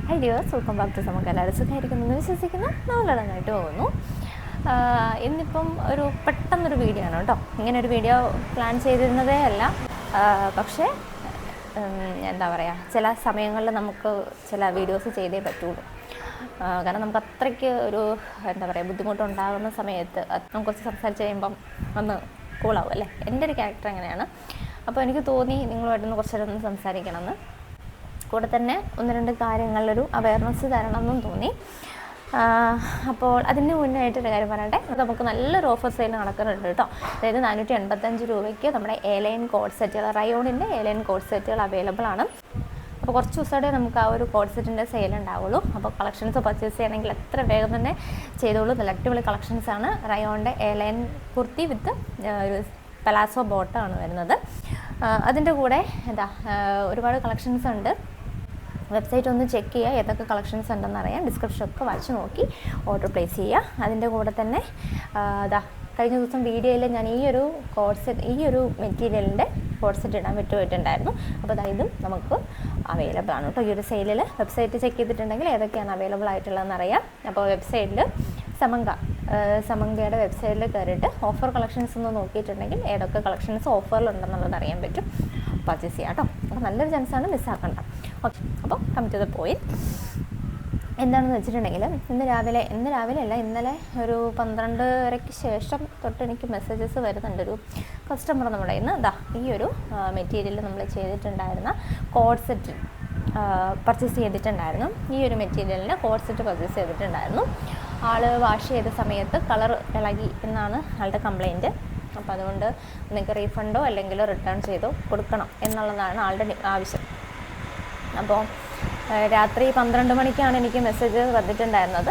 High dears, welcome back to നമുക്ക് എല്ലാവരും സുഖമായിരിക്കുന്നു വിശ്വസിക്കുന്നു. നല്ലതായിട്ട് പോകുന്നു. ഇന്നിപ്പം ഒരു പെട്ടെന്നൊരു വീഡിയോ ആണ് കേട്ടോ. ഇങ്ങനെ ഒരു വീഡിയോ പ്ലാൻ ചെയ്തിരുന്നതേ അല്ല. പക്ഷേ എന്താ പറയുക, ചില സമയങ്ങളിൽ നമുക്ക് ചില വീഡിയോസ് ചെയ്തേ പറ്റുള്ളൂ. കാരണം നമുക്ക് അത്രയ്ക്ക് ഒരു എന്താ പറയുക ബുദ്ധിമുട്ടുണ്ടാകുന്ന സമയത്ത് നമുക്ക് കുറച്ച് സംസാരിച്ച് കഴിയുമ്പം ഒന്ന് കൂളാവും അല്ലേ. എൻ്റെ ഒരു ക്യാരക്ടർ അങ്ങനെയാണ്. അപ്പോൾ എനിക്ക് തോന്നി നിങ്ങളുമായിട്ടൊന്ന് കുറച്ച് നേരം ഒന്ന് സംസാരിക്കണമെന്ന്. കൂടെ തന്നെ ഒന്ന് രണ്ട് കാര്യങ്ങളിലൊരു അവയർനെസ് തരണമെന്നും തോന്നി. അപ്പോൾ അതിന് മുന്നായിട്ടൊരു കാര്യം പറയട്ടെ, നമുക്ക് നല്ലൊരു ഓഫർ സെയിൽ നടക്കുന്നുണ്ട് കേട്ടോ. അതായത് 485 രൂപയ്ക്ക് നമ്മുടെ എലൈൻ കോഡ് സെറ്റുകൾ, റയോണിൻ്റെ എലൈൻ കോഡ് സെറ്റുകൾ അവൈലബിൾ ആണ്. അപ്പോൾ കുറച്ച് ദിവസമായിട്ട് നമുക്ക് ആ ഒരു കോഡ് സെറ്റിൻ്റെ സെയിൽ ഉണ്ടാവുള്ളൂ. അപ്പോൾ കളക്ഷൻസ് പർച്ചേസ് ചെയ്യണമെങ്കിൽ എത്ര വേഗം തന്നെ ചെയ്തോളൂ. നല്ല അടിപൊളി കളക്ഷൻസാണ്. റയോണിൻ്റെ എലൈൻ കുർത്തി വിത്ത് ഒരു പലാസോ ബോട്ടമാണ് വരുന്നത്. അതിൻ്റെ കൂടെ ഒരുപാട് കളക്ഷൻസ് ഉണ്ട്. വെബ്സൈറ്റ് ഒന്ന് ചെക്ക് ചെയ്യുക, ഏതൊക്കെ കളക്ഷൻസ് ഉണ്ടെന്ന് അറിയാം. ഡിസ്ക്രിപ്ഷനൊക്കെ വായിച്ച് നോക്കി ഓർഡർ പ്ലേസ് ചെയ്യുക. അതിൻ്റെ കൂടെ തന്നെ കഴിഞ്ഞ ദിവസം വീഡിയോയിൽ ഞാൻ ഈ ഒരു മെറ്റീരിയലിൻ്റെ കോഡ് സെറ്റ് ഇടാൻ വിട്ടുപോയിട്ടുണ്ടായിരുന്നു. അപ്പോൾ ഇതും നമുക്ക് അവൈലബിൾ ആണ് കേട്ടോ. ഈ ഒരു സെയിലിൽ വെബ്സൈറ്റ് ചെക്ക് ചെയ്തിട്ടുണ്ടെങ്കിൽ ഏതൊക്കെയാണ് അവൈലബിൾ ആയിട്ടുള്ളതെന്ന് അറിയാം. അപ്പോൾ വെബ്സൈറ്റിൽ സമങ്കയുടെ വെബ്സൈറ്റിൽ കയറിയിട്ട് ഓഫർ കളക്ഷൻസ് ഒന്ന് നോക്കിയിട്ടുണ്ടെങ്കിൽ ഏതൊക്കെ കളക്ഷൻസ് ഓഫറിലുണ്ടെന്നുള്ളത് അറിയാൻ പറ്റും. പർച്ചേസ് ചെയ്യാം കേട്ടോ. അപ്പോൾ നല്ലൊരു ചാൻസാണ്, മിസ്സാക്കണ്ട. ഓക്കെ, അപ്പോൾ കം ടു ദ പോയിന്റ്. എന്താണെന്ന് വെച്ചിട്ടുണ്ടെങ്കിൽ ഇന്ന് രാവിലെ അല്ല, ഇന്നലെ ഒരു 12:30 ശേഷം തൊട്ട് എനിക്ക് മെസ്സേജസ് വരുന്നുണ്ട്. ഒരു കസ്റ്റമർ നമ്മുടെ ഇന്ന് ഈ ഒരു മെറ്റീരിയൽ നമ്മൾ ചെയ്തിട്ടുണ്ടായിരുന്ന കോഡ് സെറ്റ് പർച്ചേസ് ചെയ്തിട്ടുണ്ടായിരുന്നു. ഈ ഒരു മെറ്റീരിയലിന് കോഡ് സെറ്റ് പർച്ചേസ് ചെയ്തിട്ടുണ്ടായിരുന്നു. ആൾ വാഷ് ചെയ്ത സമയത്ത് കളർ ഇളകി എന്നാണ് ആളുടെ കംപ്ലയിൻറ്റ്. അപ്പോൾ അതുകൊണ്ട് നിങ്ങൾക്ക് റീഫണ്ടോ അല്ലെങ്കിൽ റിട്ടേൺ ചെയ്തോ കൊടുക്കണം എന്നുള്ളതാണ് ആളുടെ ആവശ്യം. അപ്പോൾ രാത്രി 12 മണിക്കാണ് എനിക്ക് മെസ്സേജ് വന്നിട്ടുണ്ടായിരുന്നത്.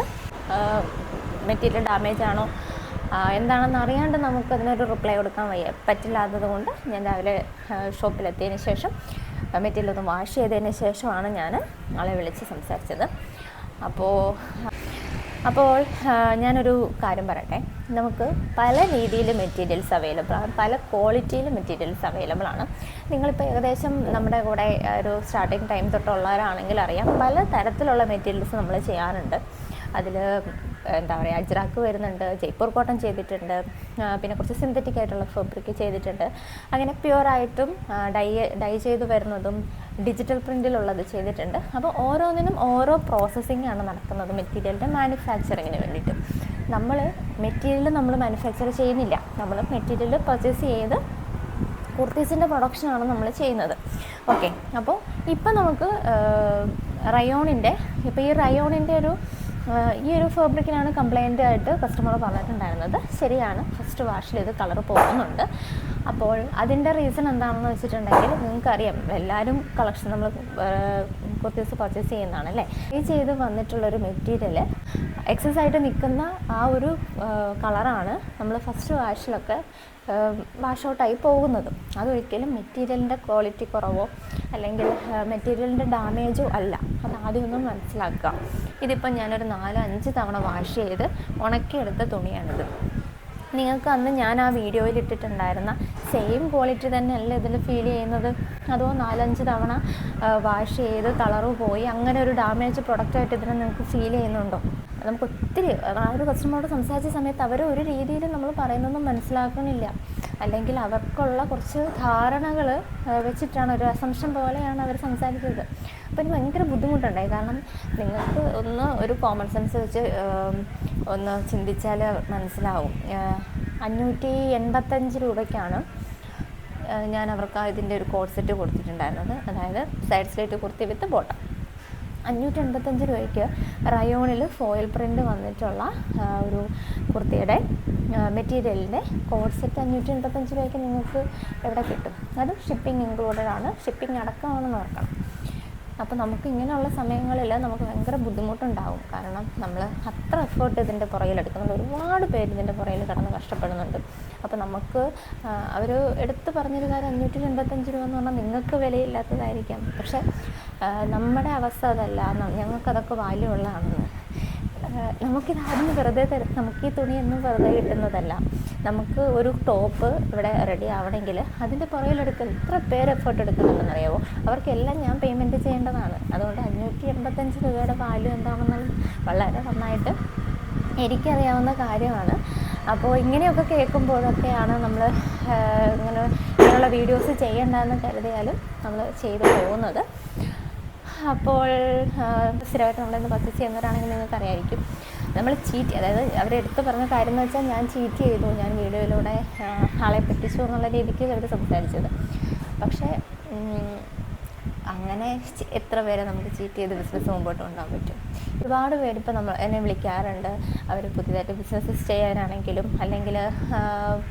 മെറ്റീരിയൽ ഡാമേജ് ആണോ എന്താണെന്ന് അറിയാണ്ട് നമുക്കതിനൊരു റിപ്ലൈ കൊടുക്കാൻ പറ്റില്ലാത്തത് കൊണ്ട് ഞാൻ രാവിലെ ഷോപ്പിലെത്തിയതിന് ശേഷം മെറ്റീരിയൽ ഒന്ന് വാഷ് ചെയ്തതിന് ശേഷമാണ് ഞാൻ ആളെ വിളിച്ച് സംസാരിച്ചത്. അപ്പോൾ ഞാനൊരു കാര്യം പറയട്ടെ. നമുക്ക് പല രീതിയിൽ മെറ്റീരിയൽസ് അവൈലബിൾ ആണ്, പല ക്വാളിറ്റിയിൽ മെറ്റീരിയൽസ് അവൈലബിൾ ആണ്. നിങ്ങളിപ്പോൾ ഏകദേശം നമ്മുടെ കൂടെ ഒരു സ്റ്റാർട്ടിങ് ടൈം തൊട്ടുള്ളവരാണെങ്കിൽ അറിയാം, പല തരത്തിലുള്ള മെറ്റീരിയൽസ് നമ്മൾ ചെയ്യാറുണ്ട്. അതിൽ എന്താ പറയുക, അജ്രാക്ക് വരുന്നുണ്ട്, ജയ്പൂർ കോട്ടൺ ചെയ്തിട്ടുണ്ട്, പിന്നെ കുറച്ച് സിന്തറ്റിക് ആയിട്ടുള്ള ഫാബ്രിക് ചെയ്തിട്ടുണ്ട്. അങ്ങനെ പ്യുവറായിട്ടും ഡൈ ചെയ്ത് വരുന്നതും ഡിജിറ്റൽ പ്രിൻറ്റിലുള്ളത് ചെയ്തിട്ടുണ്ട്. അപ്പോൾ ഓരോന്നിനും ഓരോ പ്രോസസ്സിംഗ് ആണ് നടക്കുന്നത് മെറ്റീരിയലിൻ്റെ മാനുഫാക്ചറിങ്ങിന് വേണ്ടിയിട്ട്. മെറ്റീരിയൽ നമ്മൾ മാനുഫാക്ചർ ചെയ്യുന്നില്ല, നമ്മൾ മെറ്റീരിയൽ പർച്ചേസ് ചെയ്ത് കുർത്തീസിൻ്റെ പ്രൊഡക്ഷനാണ് നമ്മൾ ചെയ്യുന്നത്. ഓക്കെ, അപ്പോൾ ഇപ്പം നമുക്ക് റയോണിൻ്റെ ഈ ഒരു ഫാബ്രിക്കിനാണ് കംപ്ലൈൻ്റ് ആയിട്ട് കസ്റ്റമർ പറഞ്ഞിട്ടുണ്ടായിരുന്നത്. ശരിയാണ്, ഫസ്റ്റ് വാഷിൽ ഇത് കളർ പോകുന്നുണ്ട്. അപ്പോൾ അതിൻ്റെ റീസൺ എന്താണെന്ന് വെച്ചിട്ടുണ്ടെങ്കിൽ നിങ്ങൾക്കറിയാം, എല്ലാവരും കളക്ഷൻ നമ്മൾ കുർത്തീസ് പർച്ചേസ് ചെയ്യുന്നതാണല്ലേ. ഈ ചെയ്ത് വന്നിട്ടുള്ളൊരു മെറ്റീരിയൽ എക്സസ് ആയിട്ട് നിൽക്കുന്ന ആ ഒരു കളറാണ് നമ്മൾ ഫസ്റ്റ് വാഷിലൊക്കെ വാഷ് ഔട്ടായി പോകുന്നതും. അതൊരിക്കലും മെറ്റീരിയലിൻ്റെ ക്വാളിറ്റി കുറവോ അല്ലെങ്കിൽ മെറ്റീരിയലിൻ്റെ ഡാമേജോ അല്ല. അത് ആദ്യമൊന്നും മനസ്സിലാക്കുക. ഇതിപ്പം ഞാനൊരു 4-5 തവണ വാഷ് ചെയ്ത് ഉണക്കിയെടുത്ത തുണിയാണിത്. നിങ്ങൾക്ക് അന്ന് ഞാൻ ആ വീഡിയോയിൽ ഇട്ടിട്ടുണ്ടായിരുന്ന സെയിം ക്വാളിറ്റി തന്നെയല്ല ഇതിൽ ഫീൽ ചെയ്യുന്നത്? അതോ 4-5 തവണ വാഷ് ചെയ്ത് കളറ് പോയി അങ്ങനെ ഒരു ഡാമേജ് പ്രൊഡക്റ്റായിട്ട് ഇതിനെ നിങ്ങൾക്ക് ഫീൽ ചെയ്യുന്നുണ്ടോ? നമുക്ക് ഒത്തിരി ആ ഒരു കസ്റ്റമറോട് സംസാരിച്ച സമയത്ത് അവർ ഒരു രീതിയിൽ നമ്മൾ പറയുന്നതൊന്നും മനസ്സിലാക്കണില്ല, അല്ലെങ്കിൽ അവർക്കുള്ള കുറച്ച് ധാരണകൾ വെച്ചിട്ടാണ്, ഒരു അസംഷൻ പോലെയാണ് അവർ സംസാരിക്കുന്നത്. അപ്പോൾ എനിക്ക് ഭയങ്കര ബുദ്ധിമുട്ടുണ്ടായി. കാരണം നിങ്ങൾക്ക് ഒരു കോമൺ സെൻസ് വെച്ച് ഒന്ന് ചിന്തിച്ചാൽ മനസ്സിലാവും. 585 രൂപയ്ക്കാണ് ഞാൻ അവർക്ക് ഇതിൻ്റെ ഒരു കോഡ് സെറ്റ് കൊടുത്തിട്ടുണ്ടായിരുന്നത്. അതായത് side slit kurti with bottom. 585 രൂപയ്ക്ക് റയോണിൽ ഫോയിൽ പ്രിൻ്റ് വന്നിട്ടുള്ള ഒരു കുർത്തിയുടെ മെറ്റീരിയലിൻ്റെ കോഡ് സെറ്റ് 585 രൂപയ്ക്ക് നിങ്ങൾക്ക് എവിടെ കിട്ടും? അത് ഷിപ്പിംഗ് ഇൻക്ലൂഡഡ് ആണ്, ഷിപ്പിംഗ് അടക്കമാണെന്ന് ഓർക്കണം. അപ്പോൾ നമുക്ക് ഇങ്ങനെയുള്ള സമയങ്ങളിൽ നമുക്ക് ഭയങ്കര ബുദ്ധിമുട്ടുണ്ടാവും. കാരണം നമ്മൾ അത്ര എഫേർട്ട് ഇതിൻ്റെ പുറകിലെടുക്കുന്നുണ്ട്, ഒരുപാട് പേര് ഇതിൻ്റെ പുറകിൽ കിടന്ന് കഷ്ടപ്പെടുന്നുണ്ട്. അപ്പോൾ നമുക്ക് അവർ എടുത്ത് പറഞ്ഞൊരു കാര്യം 585 രൂപ എന്ന് പറഞ്ഞാൽ നിങ്ങൾക്ക് വിലയില്ലാത്തതായിരിക്കാം, പക്ഷേ നമ്മുടെ അവസ്ഥ അതല്ല, ഞങ്ങൾക്കതൊക്കെ വാല്യൂ ഉള്ളതാണെന്ന്. നമുക്കിതാരും വെറുതെ നമുക്ക് ഈ തുണിയൊന്നും വെറുതെ കിട്ടുന്നതല്ല. നമുക്ക് ഒരു ടോപ്പ് ഇവിടെ റെഡി ആവണമെങ്കിൽ അതിൻ്റെ പുറകിലെടുക്കുന്ന എത്ര പേര് എഫേർട്ട് എടുക്കുന്നുണ്ടെന്നറിയാമോ? അവർക്കെല്ലാം ഞാൻ പേയ്മെൻറ്റ് ചെയ്യേണ്ടതാണ്. അതുകൊണ്ട് 585 രൂപയുടെ വാല്യൂ എന്താണെന്നാൽ വളരെ നന്നായിട്ട് എനിക്കറിയാവുന്ന കാര്യമാണ്. അപ്പോൾ ഇങ്ങനെയൊക്കെ കേൾക്കുമ്പോഴൊക്കെയാണ് നമ്മൾ ഇങ്ങനെയുള്ള വീഡിയോസ് ചെയ്യേണ്ടതെന്ന് കരുതിയാലും നമ്മൾ ചെയ്തു പോകുന്നത്. അപ്പോൾ സ്ഥിരമായിട്ട് നമ്മളിന്ന് പർച്ചേസ് ചെയ്യുന്നവരാണെങ്കിൽ നിങ്ങൾക്ക് അറിയാമായിരിക്കും, നമ്മൾ അതായത് അവരെടുത്ത് പറഞ്ഞ കാര്യം എന്ന് വെച്ചാൽ ഞാൻ ചീറ്റ് ചെയ്തു, ഞാൻ വീഡിയോയിലൂടെ ആളെ പറ്റിച്ചു എന്നുള്ള രീതിക്ക് അവർ സംസാരിച്ചത്. പക്ഷേ അങ്ങനെ എത്ര പേരെ നമുക്ക് ചീറ്റ് ചെയ്ത് ബിസിനസ് മുമ്പോട്ട് കൊണ്ടുപോകാൻ പറ്റും? ഒരുപാട് പേര് ഇപ്പോൾ എന്നെ വിളിക്കാറുണ്ട്. അവർ പുതിയതായിട്ട് ബിസിനസ്സസ് ചെയ്യാനാണെങ്കിലും അല്ലെങ്കിൽ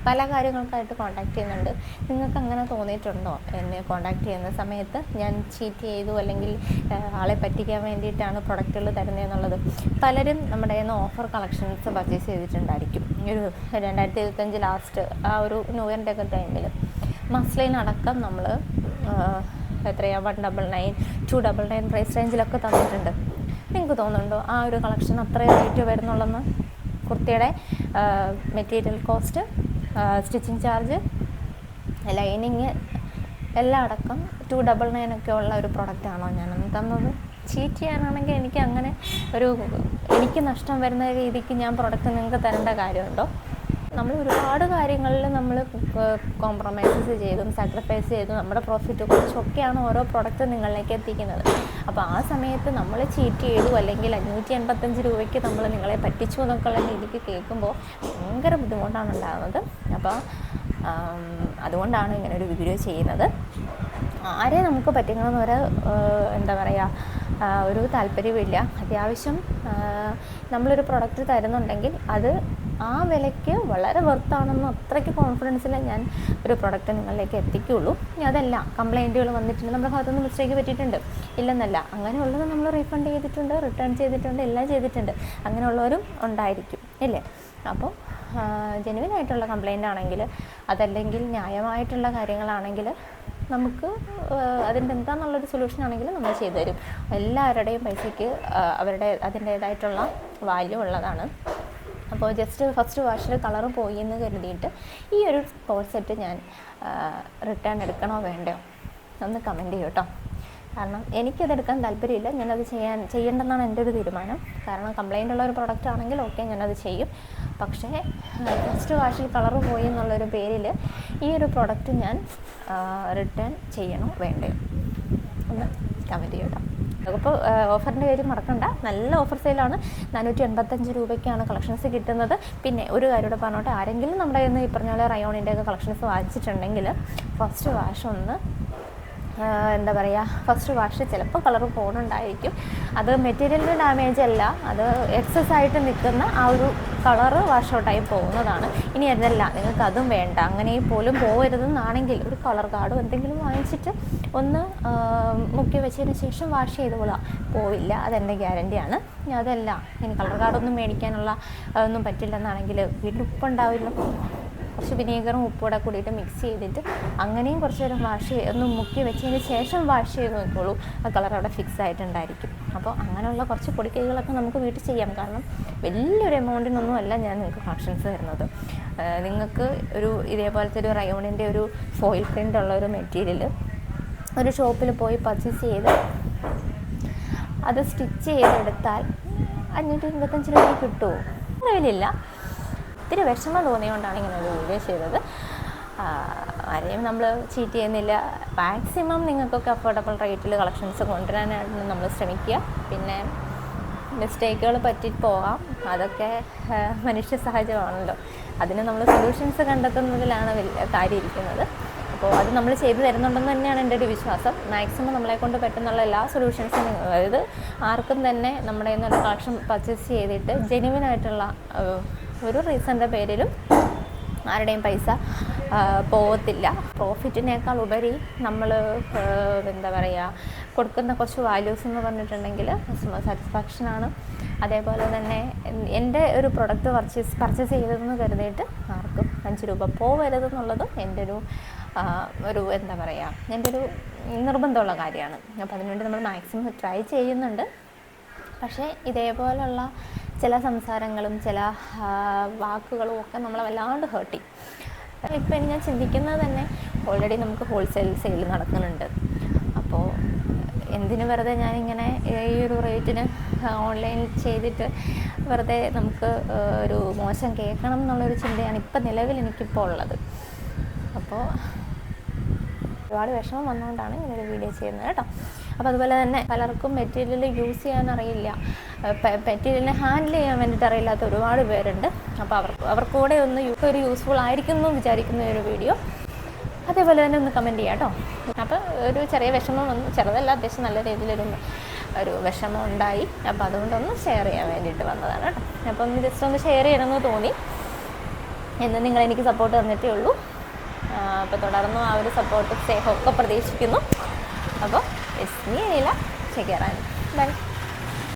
പല കാര്യങ്ങൾക്കായിട്ട് കോൺടാക്ട് ചെയ്യുന്നുണ്ട്. നിങ്ങൾക്ക് അങ്ങനെ തോന്നിയിട്ടുണ്ടോ? എന്നെ കോൺടാക്ട് ചെയ്യുന്ന സമയത്ത് ഞാൻ ചീറ്റ് ചെയ്തു അല്ലെങ്കിൽ ആളെ പറ്റിക്കാൻ വേണ്ടിയിട്ടാണ് പ്രൊഡക്റ്റുകൾ തരുന്നതെന്നുള്ളത്. പലരും നമ്മുടെ കയ്യിൽ നിന്ന് ഓഫർ കളക്ഷൻസ് പർച്ചേസ് ചെയ്തിട്ടുണ്ടായിരിക്കും. ഒരു 2025 ലാസ്റ്റ് ആ ഒരു ന്യൂ ഇയറിൻ്റെ ഒക്കെ ടൈമിൽ മസ്ലിൻ അടക്കം നമ്മൾ എത്രയാണ് 199, 299 പ്രൈസ് റേഞ്ചിലൊക്കെ തന്നിട്ടുണ്ട്. നിങ്ങൾക്ക് തോന്നുന്നുണ്ടോ ആ ഒരു കളക്ഷൻ അത്രയും റേറ്റ് വരുന്നുള്ളെന്ന്? കുർത്തിയുടെ material cost, stitching charge, lining എല്ലാം അടക്കം 299 ഒക്കെ ഉള്ള ഒരു പ്രൊഡക്റ്റാണോ ഞാനൊന്ന് തന്നത്? ചീറ്റ് ചെയ്യാനാണെങ്കിൽ എനിക്ക് നഷ്ടം വരുന്ന രീതിക്ക് ഞാൻ പ്രൊഡക്റ്റ് നിങ്ങൾക്ക് തരേണ്ട കാര്യമുണ്ടോ? നമ്മൾ ഒരുപാട് കാര്യങ്ങളിൽ നമ്മൾ കോംപ്രമൈസസ് ചെയ്തും സാക്രിഫൈസ് ചെയ്തും നമ്മുടെ പ്രോഫിറ്റ് കുറച്ചൊക്കെയാണ് ഓരോ പ്രൊഡക്റ്റ് നിങ്ങളിലേക്ക് എത്തിക്കുന്നത്. അപ്പോൾ ആ സമയത്ത് നമ്മൾ ചീറ്റ് ചെയ്തു അല്ലെങ്കിൽ 585 രൂപയ്ക്ക് നമ്മൾ നിങ്ങളെ പറ്റിച്ചു എന്നൊക്കെയുള്ള രീതിക്ക് കേൾക്കുമ്പോൾ ഭയങ്കര ബുദ്ധിമുട്ടാണ് ഉണ്ടാകുന്നത്. അപ്പോൾ അതുകൊണ്ടാണ് ഇങ്ങനെ ഒരു വീഡിയോ ചെയ്യുന്നത്. ആരെ നമുക്ക് പറ്റിക്കണമെന്ന് ഒരു താല്പര്യമില്ല. അത്യാവശ്യം നമ്മളൊരു പ്രൊഡക്റ്റ് തരുന്നുണ്ടെങ്കിൽ അത് ആ വിലയ്ക്ക് വളരെ വെർത്താണെന്ന് അത്രയ്ക്ക് കോൺഫിഡൻസിൽ ഞാൻ ഒരു പ്രൊഡക്റ്റ് നിങ്ങളിലേക്ക് എത്തിക്കുകയുള്ളൂ. ഇനി അതല്ല, കംപ്ലൈൻറ്റുകൾ വന്നിട്ടുണ്ട്, നമ്മുടെ ഭാഗത്തുനിന്ന് മിസ്റ്റേക്ക് പറ്റിയിട്ടുണ്ട് ഇല്ലെന്നല്ല, അങ്ങനെയുള്ളത് നമ്മൾ റീഫണ്ട് ചെയ്തിട്ടുണ്ട്, റിട്ടേൺ ചെയ്തിട്ടുണ്ട്, എല്ലാം ചെയ്തിട്ടുണ്ട്. അങ്ങനെയുള്ളവരും ഉണ്ടായിരിക്കും ഇല്ലേ? അപ്പോൾ ജെനുവിനായിട്ടുള്ള കംപ്ലൈൻ്റ് ആണെങ്കിൽ അതല്ലെങ്കിൽ ന്യായമായിട്ടുള്ള കാര്യങ്ങളാണെങ്കിൽ നമുക്ക് അതിൻ്റെ എന്താണെന്നുള്ളൊരു സൊല്യൂഷൻ ആണെങ്കിൽ നമ്മൾ ചെയ്തു തരും. എല്ലാവരുടെയും പൈസയ്ക്ക് അതിൻ്റേതായിട്ടുള്ള വാല്യൂ ഉള്ളതാണ്. അപ്പോൾ ജസ്റ്റ് ഫസ്റ്റ് വാഷിൽ കളറ് പോയി എന്ന് കരുതിയിട്ട് ഈ ഒരു കോഡ് സെറ്റ് ഞാൻ റിട്ടേൺ എടുക്കണോ വേണ്ടയോ ഒന്ന് കമൻറ്റ് ചെയ്യൂ കേട്ടോ. കാരണം എനിക്കതെടുക്കാൻ താല്പര്യമില്ല, ഞാനത് ചെയ്യേണ്ടെന്നാണ് എൻ്റെ ഒരു തീരുമാനം. കാരണം കംപ്ലൈൻ്റ് ഉള്ള ഒരു പ്രൊഡക്റ്റ് ആണെങ്കിൽ ഓക്കെ, ഞാനത് ചെയ്യും. പക്ഷേ ഫസ്റ്റ് വാഷിൽ കളറ് പോയി എന്നുള്ളൊരു പേരിൽ ഈ ഒരു പ്രൊഡക്റ്റ് ഞാൻ റിട്ടേൺ ചെയ്യണോ വേണ്ടയോ ഒന്ന് കമൻറ്റ് ചെയ്യൂ കേട്ടോ. അപ്പോൾ ഓഫറിൻ്റെ കാര്യം മറക്കണ്ട, നല്ല ഓഫർ സെയിലാണ്. 485 രൂപയ്ക്കാണ് കളക്ഷൻസ് കിട്ടുന്നത്. പിന്നെ ഒരു കാര്യം കൂടെ പറഞ്ഞോട്ടെ, ആരെങ്കിലും നമ്മുടെ കയ്യിൽ നിന്ന് ഈ പറഞ്ഞ പോലെ റയോണിൻ്റെ ഒക്കെ കളക്ഷൻസ് വാങ്ങിച്ചിട്ടുണ്ടെങ്കിൽ ഫസ്റ്റ് വാഷ് ഒന്ന് ഫസ്റ്റ് വാഷ് ചിലപ്പോൾ കളർ പോകുന്നുണ്ടായിരിക്കും. അത് മെറ്റീരിയലിൻ്റെ ഡാമേജ് അല്ല, അത് എക്സസ് ആയിട്ട് നിൽക്കുന്ന ആ ഒരു കളറ് വാഷ് ഔട്ടായി പോകുന്നതാണ്. ഇനി അതല്ല, നിങ്ങൾക്ക് അതും വേണ്ട, അങ്ങനെ പോലും പോകരുതെന്നാണെങ്കിൽ ഒരു കളർ കാർഡോ എന്തെങ്കിലും വാങ്ങിച്ചിട്ട് ഒന്ന് മുക്കി വെച്ചതിന് ശേഷം വാഷ് ചെയ്തോളാം, പോവില്ല, അതെൻ്റെ ഗ്യാരണ്ടിയാണ്. ഇനി അതല്ല, ഇനി കളർ കാർഡൊന്നും മേടിക്കാനുള്ള ഒന്നും പറ്റില്ലെന്നാണെങ്കിൽ വീട്ടിൽ ഉപ്പുണ്ടാവില്ല, കുറച്ച് വിനീഗറും ഉപ്പൂടെ കൂടിയിട്ട് മിക്സ് ചെയ്തിട്ട് അങ്ങനെയും കുറച്ച് നേരം ഒന്ന് മുക്കി വെച്ചതിന് ശേഷം വാഷ് ചെയ്ത് നോക്കിക്കോളൂ, ആ കളർ അവിടെ ഫിക്സ് ആയിട്ടുണ്ടായിരിക്കും. അപ്പോൾ അങ്ങനെയുള്ള കുറച്ച് പൊടിക്കൈകളൊക്കെ നമുക്ക് വീട്ടിൽ ചെയ്യാം. കാരണം വലിയൊരു എമൗണ്ടിനൊന്നും അല്ല ഞാൻ നിങ്ങൾക്ക് കളക്ഷൻസ് തരുന്നത്. നിങ്ങൾക്ക് ഇതേപോലത്തെ ഒരു റയോണിൻ്റെ ഒരു ഫോയിൽ പ്രിൻ്റ് ഉള്ള ഒരു മെറ്റീരിയൽ ഒരു ഷോപ്പിൽ പോയി പർച്ചേസ് ചെയ്ത് അത് സ്റ്റിച്ച് ചെയ്തെടുത്താൽ 525 രൂപ കിട്ടുമോ? അറിയില്ല. ഒത്തിരി വിഷമം തോന്നിയുകൊണ്ടാണ് ഇങ്ങനെ ഒരു വീഡിയോ ചെയ്തത്. ആരെയും നമ്മൾ ചീറ്റ് ചെയ്യുന്നില്ല. മാക്സിമം നിങ്ങൾക്കൊക്കെ അഫോർഡബിൾ റേറ്റിൽ കളക്ഷൻസ് കൊണ്ടുവരാനാണ് നമ്മൾ ശ്രമിക്കുക. പിന്നെ മിസ്റ്റേക്കുകൾ പറ്റിപ്പോകാം, അതൊക്കെ മനുഷ്യ സഹജമാണല്ലോ. അതിന് നമ്മൾ സൊല്യൂഷൻസ് കണ്ടെത്തുന്നതിലാണ് വലിയ കാര്യം ഇരിക്കുന്നത്. അപ്പോൾ അത് നമ്മൾ ചെയ്തു തരുന്നുണ്ടെന്ന് തന്നെയാണ് എൻ്റെ ഒരു വിശ്വാസം. മാക്സിമം നമ്മളെ കൊണ്ട് പറ്റുന്നുള്ള എല്ലാ സൊല്യൂഷൻസും, അതായത് ആർക്കും തന്നെ നമ്മുടെ ഇന്നൊരു കളക്ഷൻ പർച്ചേസ് ചെയ്തിട്ട് ജെന്യുവിനായിട്ടുള്ള ഒരു റീസണിൻ്റെ പേരിലും ആരുടെയും പൈസ പോകത്തില്ല. പ്രോഫിറ്റിനേക്കാൾ ഉപരി നമ്മൾ കൊടുക്കുന്ന കുറച്ച് വാല്യൂസ് എന്ന് പറഞ്ഞിട്ടുണ്ടെങ്കിൽ കസ്റ്റമർ സാറ്റിസ്ഫാക്ഷനാണ്. അതേപോലെ തന്നെ എൻ്റെ ഒരു പ്രൊഡക്റ്റ് പർച്ചേസ് ചെയ്തതെന്ന് കരുതിയിട്ട് ആർക്കും 5 രൂപ പോകരുതെന്നുള്ളതും എൻ്റെ എൻ്റെ ഒരു നിർബന്ധമുള്ള കാര്യമാണ്. അപ്പോൾ അതിനുവേണ്ടി നമ്മൾ മാക്സിമം ട്രൈ ചെയ്യുന്നുണ്ട്. പക്ഷേ ഇതേപോലുള്ള ചില സംസാരങ്ങളും ചില വാക്കുകളും ഒക്കെ നമ്മളെ വല്ലാണ്ട് ഹേർട്ട് ചെയ്യും. ഇപ്പം ഞാൻ ചിന്തിക്കുന്നത് തന്നെ ഓൾറെഡി നമുക്ക് ഹോൾസെയിൽ സെയിൽ നടക്കുന്നുണ്ട്. അപ്പോൾ എന്തിനു വെറുതെ ഞാനിങ്ങനെ ഈ ഒരു റേറ്റിന് ഓൺലൈനിൽ ചെയ്തിട്ട് വെറുതെ നമുക്ക് ഒരു മോശം കേൾക്കണം എന്നുള്ളൊരു ചിന്തയാണ് ഇപ്പം നിലവിൽ എനിക്കിപ്പോൾ ഉള്ളത്. അപ്പോൾ ഒരുപാട് വിഷമം വന്നുകൊണ്ടാണ് ഇങ്ങനൊരു വീഡിയോ ചെയ്യുന്നത് കേട്ടോ. അപ്പോൾ അതുപോലെ തന്നെ പലർക്കും മെറ്റീരിയൽ യൂസ് ചെയ്യാൻ അറിയില്ല, മെറ്റീരിയലിനെ ഹാൻഡിൽ ചെയ്യാൻ വേണ്ടിയിട്ട് അറിയില്ലാത്ത ഒരുപാട് പേരുണ്ട്. അപ്പോൾ അവർക്കൂടെ ഒരു യൂസ്ഫുൾ ആയിരിക്കും എന്ന് വിചാരിക്കുന്ന ഒരു വീഡിയോ. അതേപോലെ തന്നെ ഒന്ന് കമൻറ്റ് ചെയ്യാം കേട്ടോ. അപ്പോൾ ഒരു ചെറിയ വിഷമം വന്നു, ചെറുതല്ല, അത്യാവശ്യം നല്ല രീതിയിലൊരു വിഷമം ഉണ്ടായി. അപ്പോൾ അതുകൊണ്ടൊന്ന് ഷെയർ ചെയ്യാൻ വേണ്ടിയിട്ട് വന്നതാണ് കേട്ടോ. അപ്പോൾ ഒന്ന് ജസ്റ്റ് ഒന്ന് ഷെയർ ചെയ്യണമെന്ന് തോന്നി. എന്ന് നിങ്ങളെനിക്ക് സപ്പോർട്ട് തന്നിട്ടേ ഉള്ളൂ. അപ്പോൾ തുടർന്നും ആ ഒരു സപ്പോർട്ട് സ്നേഹമൊക്കെ പ്രതീക്ഷിക്കുന്നു. അപ്പോൾ ഇറ്റ്സ് മീ അനില. ബൈ.